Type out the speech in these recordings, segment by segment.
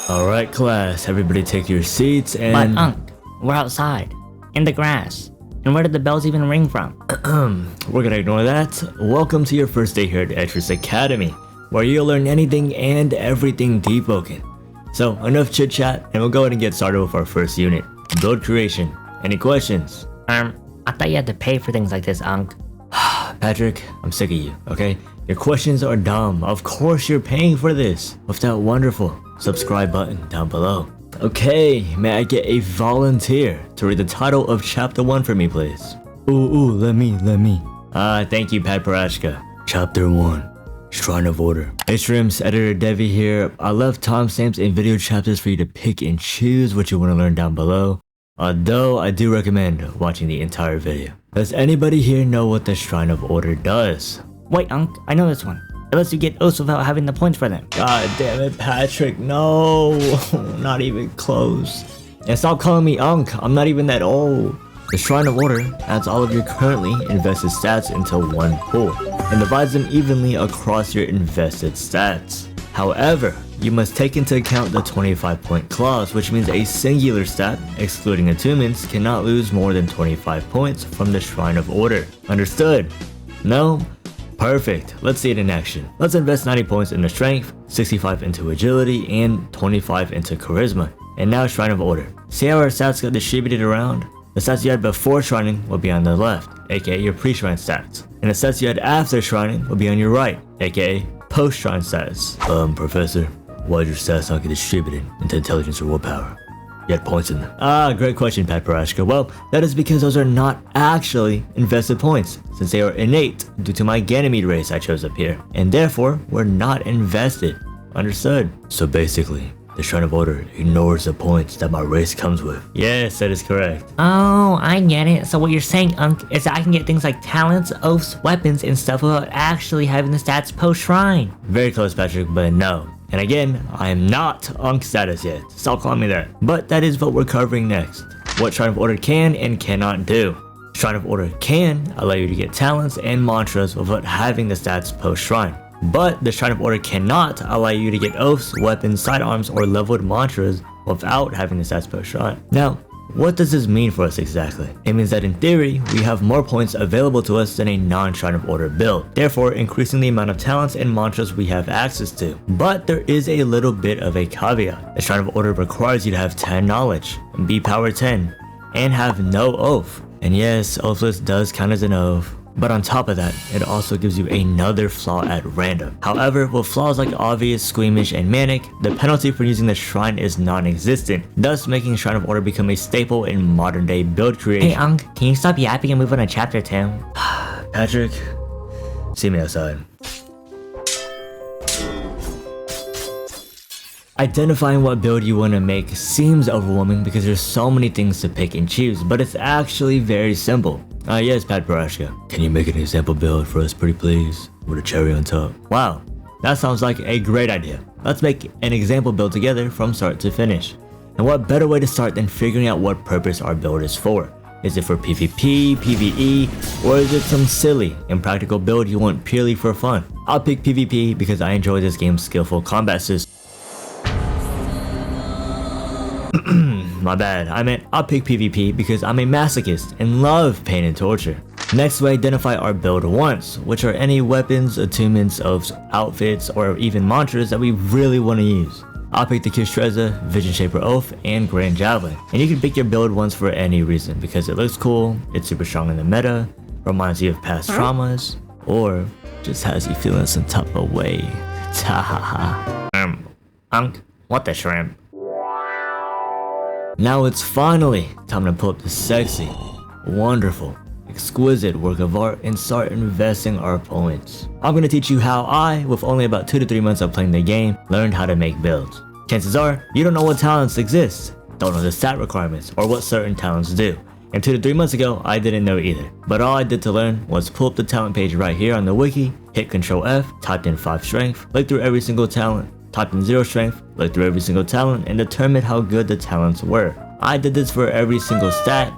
Alright class, everybody take your seats But and... Unc, we're outside, in the grass. And where did the bells even ring from? We're gonna ignore that. Welcome to your first day here at Ethiron Academy, where you'll learn anything and everything Deepwoken. So enough chit chat, and we'll go ahead and get started with our first unit, build creation. Any questions? I thought you had to pay for things like this, Unc. Patrick, I'm sick of you, okay? Your questions are dumb. Of course you're paying for this. With that wonderful subscribe button down below. Okay, may I get a volunteer to read the title of chapter 1 for me, please? Let me. Thank you, Pat Parashka. Chapter 1, Shrine of Order. Hey Shrimps, editor DEVI here. I left timestamps in video chapters for you to pick and choose what you want to learn down below. Although I do recommend watching the entire video. Does anybody here know what the Shrine of Order does? Wait, Unc, I know this one. It lets you get oaths without having the points for them. God damn it, Patrick, no. Not even close. And stop calling me Unc, I'm not even that old. The Shrine of Order adds all of your currently invested stats into one pool and divides them evenly across your invested stats. However, you must take into account the 25-point clause, which means a singular stat, excluding attunements, cannot lose more than 25 points from the Shrine of Order. Understood? No? Perfect. Let's see it in action. Let's invest 90 points into strength, 65 into agility, and 25 into charisma. And now Shrine of Order. See how our stats got distributed around? The stats you had before shrining will be on the left, aka your pre-shrine stats. And the stats you had after shrining will be on your right, aka post-shrine stats. Professor, why did your stats not get distributed into intelligence or willpower? You had points in them. Great question, Pat Parashka. Well, that is because those are not actually invested points, since they are innate due to my Ganymede race I chose up here, and therefore were not invested. Understood? So basically, the Shrine of Order ignores the points that my race comes with. Yes, that is correct. Oh, I get it. So what you're saying, Unc, is that I can get things like talents, oaths, weapons, and stuff without actually having the stats post-shrine. Very close, Patrick, but no. And again, I am not Unc status yet. Stop calling me that. But that is what we're covering next. What Shrine of Order can and cannot do. Shrine of Order can allow you to get talents and mantras without having the stats post-shrine. But the Shrine of Order cannot allow you to get oaths, weapons, sidearms, or leveled mantras without having the stats post-shrine. Now, what does this mean for us exactly? It means that in theory, we have more points available to us than a non-Shrine of Order build, therefore increasing the amount of talents and mantras we have access to. But there is a little bit of a caveat. The Shrine of Order requires you to have 10 knowledge, be power 10, and have no oath. And yes, oathless does count as an oath. But on top of that, it also gives you another flaw at random. However, with flaws like obvious, squeamish, and manic, the penalty for using the shrine is non-existent, thus making Shrine of Order become a staple in modern day build creation. Hey Unc, can you stop yapping and move on to chapter 2? Patrick, see me outside. Identifying what build you want to make seems overwhelming because there's so many things to pick and choose, but it's actually very simple. Yes, Pat Parashka. Can you make an example build for us pretty please? With a cherry on top. Wow, that sounds like a great idea. Let's make an example build together from start to finish. And what better way to start than figuring out what purpose our build is for? Is it for PvP, PvE, or is it some silly, impractical build you want purely for fun? I'll pick PvP because I enjoy this game's skillful combat system. My bad, I meant I'll pick PvP because I'm a masochist and love pain and torture. Next, we identify our build wants, which are any weapons, attunements, oaths, outfits, or even mantras that we really want to use. I'll pick the Kistreza, Vision Shaper Oath, and Grand Javelin. And you can pick your build wants for any reason because it looks cool, it's super strong in the meta, reminds you of past traumas, or just has you feeling some type of way. Unc, what the shrimp? Now it's finally time to pull up the sexy, wonderful, exquisite work of art and start investing our points. I'm gonna teach you how I, with only about 2 to 3 months of playing the game, learned how to make builds. Chances are, you don't know what talents exist, don't know the stat requirements, or what certain talents do. And 2 to 3 months ago, I didn't know either. But all I did to learn was pull up the talent page right here on the wiki, hit Ctrl F, typed in 5 strength, look through every single talent, typed in 0 strength, looked through every single talent, and determined how good the talents were. I did this for every single stat.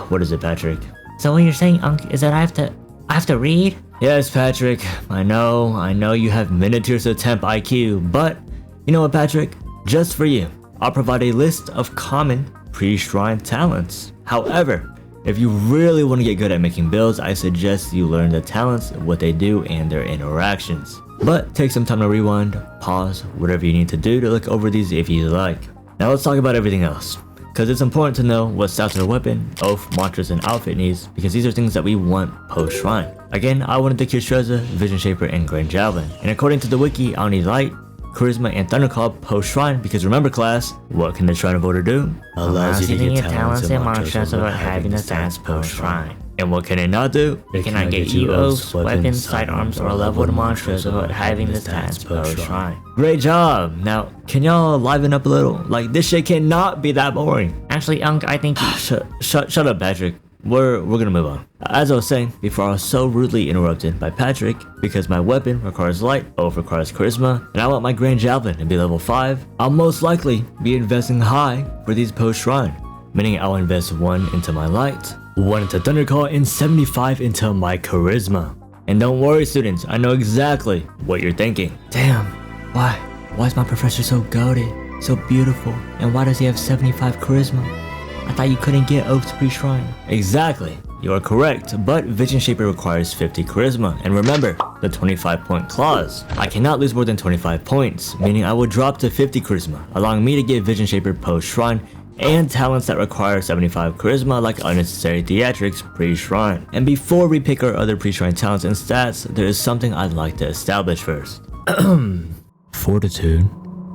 What is it, Patrick? So what you're saying, Unc, is that I have to read? Yes, Patrick. I know you have miniatures of temp IQ, but you know what, Patrick? Just for you, I'll provide a list of common pre-shrine talents. However, if you really want to get good at making builds, I suggest you learn the talents, what they do, and their interactions. But take some time to rewind, pause, whatever you need to do to look over these if you like. Now let's talk about everything else, because it's important to know what stats our weapon, oath, mantras, and outfit needs, because these are things that we want post-shrine. Again, I wanted the Kistreza, Vision Shaper, and Grand Javelin, and according to the wiki, I'll need Light, Charisma, and Thunderclaw post-shrine, because remember class, what can the Shrine of Order do? Allows you to get talents and mantras without having the stats post-shrine. And what can it not do? It cannot get you oaths, weapons, sidearms, or leveled mantras without having the stats post-shrine. Great job! Now, can y'all liven up a little? Like, this shit cannot be that boring. Actually, I think you... Shut up, Patrick. We're gonna move on. As I was saying before, I was so rudely interrupted by Patrick because my weapon requires light, oath requires charisma, and I want my Grand Javelin to be level 5. I'll most likely be investing high for these post-shrine, meaning I'll invest 1 into my light, 1 into Thunderclaw, and 75 into my charisma. And don't worry students, I know exactly what you're thinking. Damn, why is my professor so goated, so beautiful, and why does he have 75 charisma? I thought you couldn't get oaths pre-shrine. Exactly, you are correct, but Vision Shaper requires 50 charisma, and remember, the 25-point clause. I cannot lose more than 25 points, meaning I will drop to 50 charisma, allowing me to get Vision Shaper post-shrine, and talents that require 75 charisma like Unnecessary Theatrics pre-shrine. And before we pick our other pre-shrine talents and stats, there is something I'd like to establish first. Fortitude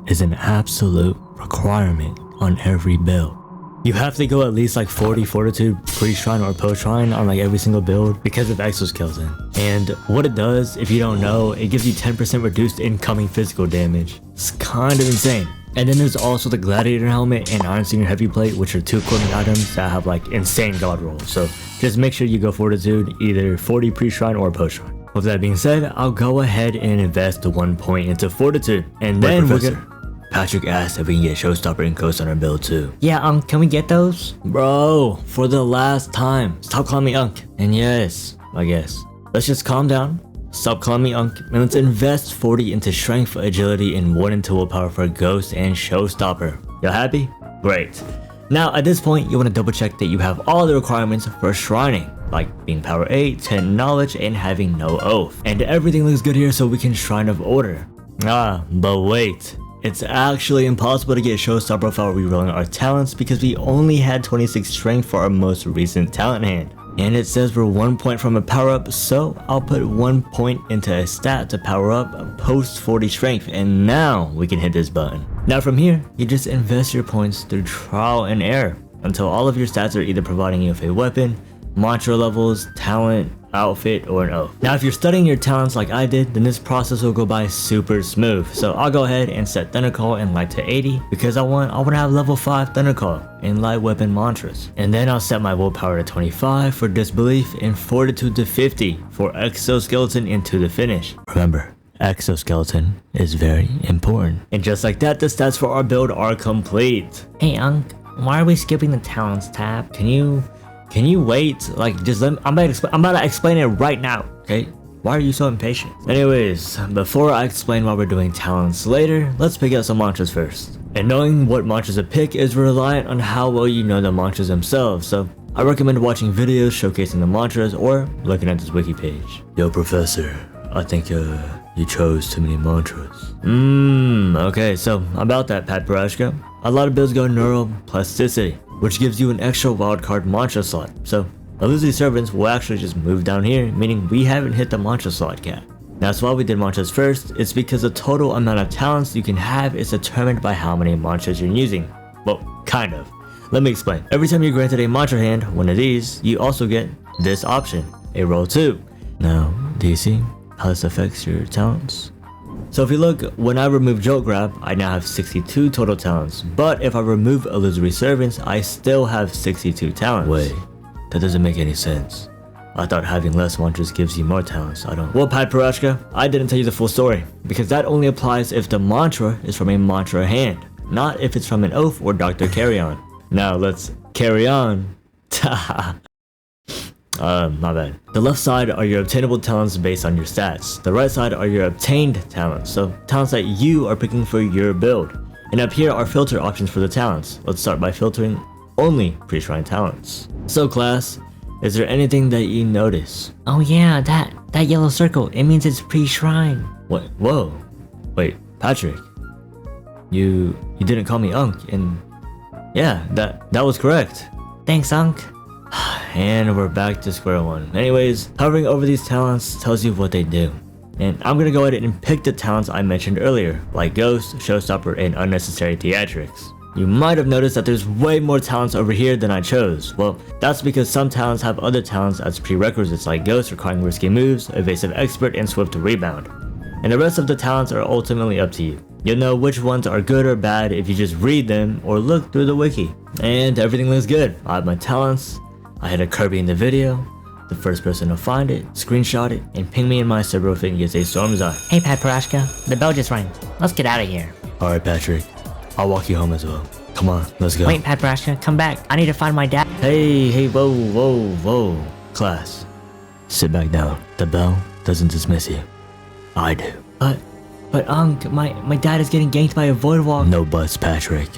is an absolute requirement on every build. You have to go at least like 40 fortitude pre-shrine or post-shrine on like every single build because of exoskeleton. And what it does, if you don't know, it gives you 10% reduced incoming physical damage. It's kind of insane. And then there's also the gladiator helmet and iron singer heavy plate, which are 2 equipment items that have like insane god rolls. So just make sure you go fortitude, either 40 pre-shrine or post-shrine. With that being said, I'll go ahead and invest 1 point into fortitude. And then we're gonna... Patrick asked if we can get Showstopper and Coast on our build too. Yeah, can we get those? Bro, for the last time, stop calling me Unk. And yes, I guess. Let's just calm down, stop calling me Unk, and let's invest 40 into Strength, Agility, and 1 into Willpower for Ghost and Showstopper. Y'all happy? Great. Now, at this point, you want to double check that you have all the requirements for shrining, like being Power 8, 10 Knowledge, and having no Oath. And everything looks good here, so we can Shrine of Order. But wait. It's actually impossible to get Showstopper without rerolling our talents because we only had 26 strength for our most recent talent hand. And it says we're 1 point from a power up, so I'll put 1 point into a stat to power up post 40 strength, and now we can hit this button. Now from here, you just invest your points through trial and error until all of your stats are either providing you with a weapon, mantra levels, talent, outfit, or an oath. Now if you're studying your talents like I did, then this process will go by super smooth. So I'll go ahead and set Thundercall and Light to 80 because I want to have level 5 Thundercall and light weapon mantras. And then I'll set my willpower to 25 for disbelief and fortitude to 50 for exoskeleton into the finish. Remember, exoskeleton is very important. And just like that, the stats for our build are complete. Hey why are we skipping the talents tab? Can you wait? Like, just let me, I'm about to explain it right now, okay? Why are you so impatient? Anyways, before I explain why we're doing talents later, let's pick out some mantras first. And knowing what mantras to pick is reliant on how well you know the mantras themselves, so I recommend watching videos showcasing the mantras or looking at this wiki page. Yo, Professor, I think you chose too many mantras. Okay, so about that, Pat Parashka. A lot of builds go neuroplasticity, which gives you an extra wildcard mantra slot. So Illusory Servants will actually just move down here, meaning we haven't hit the mantra slot cap. That's why we did mantras first. It's because the total amount of talents you can have is determined by how many mantras you're using. Well, kind of. Let me explain. Every time you're granted a mantra hand, one of these, you also get this option, a roll 2. Now, do you see how this affects your talents? So if you look, when I remove Jolt Grab, I now have 62 total talents, but if I remove Illusory Servants, I still have 62 talents. Wait, that doesn't make any sense. I thought having less mantras gives you more talents. I don't. Well, Pat Parashka, I didn't tell you the full story, because that only applies if the mantra is from a mantra hand, not if it's from an oath or Dr. Carry On. Now let's carry on. My bad. The left side are your obtainable talents based on your stats. The right side are your obtained talents, so talents that you are picking for your build. And up here are filter options for the talents. Let's start by filtering only pre-shrine talents. So class, is there anything that you notice? Oh yeah, that yellow circle, it means it's pre-shrine. What? Whoa. Wait, Patrick. You didn't call me Unk, and yeah, that was correct. Thanks, Unk. And we're back to square one. Anyways, hovering over these talents tells you what they do. And I'm gonna go ahead and pick the talents I mentioned earlier, like Ghost, Showstopper, and Unnecessary Theatrics. You might have noticed that there's way more talents over here than I chose. Well, that's because some talents have other talents as prerequisites like Ghost requiring risky moves, Evasive Expert, and Swift Rebound. And the rest of the talents are ultimately up to you. You'll know which ones are good or bad if you just read them or look through the wiki. And everything looks good. I have my talents, I had a Kirby in the video. The first person to find it, screenshot it, and ping me in my server if it gets a Storm's Eye. Hey Pat Parashka, the bell just rang. Let's get out of here. Alright Patrick, I'll walk you home as well. Come on, let's go. Wait Pat Parashka, come back. I need to find my dad. Hey, whoa. Class, sit back down. The bell doesn't dismiss you. I do. But Unk, my dad is getting ganked by a void walk. No buts, Patrick.